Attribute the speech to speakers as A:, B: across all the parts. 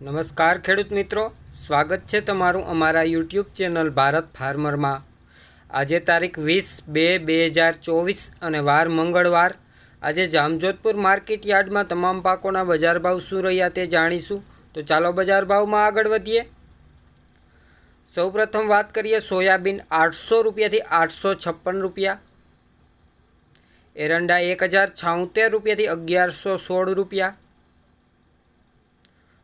A: નમસ્કાર ખેડૂત મિત્રો, સ્વાગત છે તમારું અમારા યુટ્યુબ ચેનલ ભારત ફાર્મરમાં। આજે તારીખ 20/2/2024 અને વાર મંગળવાર। આજે જામજોધપુર માર્કેટ યાર્ડમાં તમામ પાકોના બજાર ભાવ શું રહ્યા તે જાણીશું। તો ચાલો બજાર ભાવમાં આગળ વધીએ। સૌપ્રથમ વાત કરીએ સોયાબીન 800 રૂપિયાથી 856 રૂપિયા, એરંડા 1076 રૂપિયાથી 1116 રૂપિયા,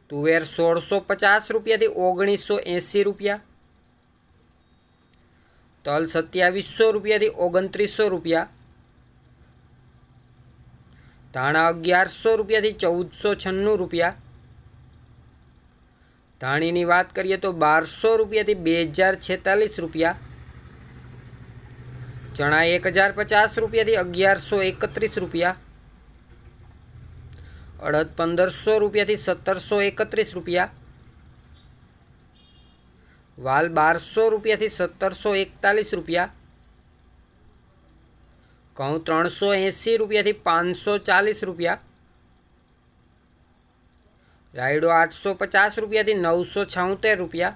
A: तुवेर 1650 रुपया थी 1980 रुपया, तल 2700 रुपया थी 2900 रुपया, धाणा 1100 रुपया थी 1496 रुपया, धाणी की बात करिए तो 1200 रुपया थी 2046 रुपया, चना 1050 रुपया थी 1131 रुपया, अड़द 1500 रुपया थी 1731 रुपया, वाल 1200 रुपया थी 1741 रुपया, घऊँ 380 रुपया थी 540 रुपया, रायडो 850 रुपया थी 976 रुपया,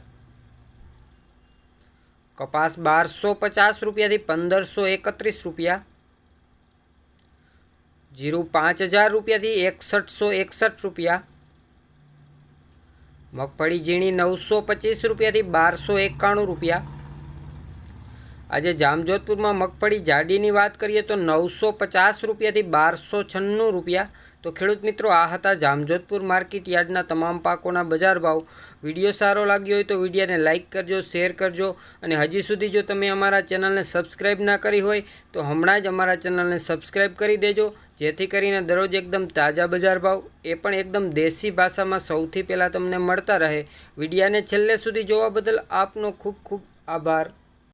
A: कपास 1250 रुपया थी 1531 रुपया, जीरु 5000 रुपया थी 6161 रुपया, मगफड़ी झीणी 925 रुपया थी 1291 रुपया। आज जामजोधपुर में मगफड़ी जाडी की बात करिए तो 950 रुपया थी 1296 रुपया। तो खेडूत मित्रों, आ हता जामजोधपुर मार्केट यार्डना तमाम पाकोना बजार भाव। विडियो सारो लाग्यो होय तो विडियो ने लाइक करजो, शेर करजो और हजी सुधी जो तमे अमारा चेनल ने सब्सक्राइब ना करी होय तो हमणां ज अमारा चेनल ने सब्सक्राइब करी देजो, जेथी करीने दररोज एकदम ताजा बजार भाव ए पण एकदम देशी भाषा में सौथी पहला तमने मळता रहे। विडियो ने छेल्ले सुधी जोवा बदल आपनो खूब खूब आभार।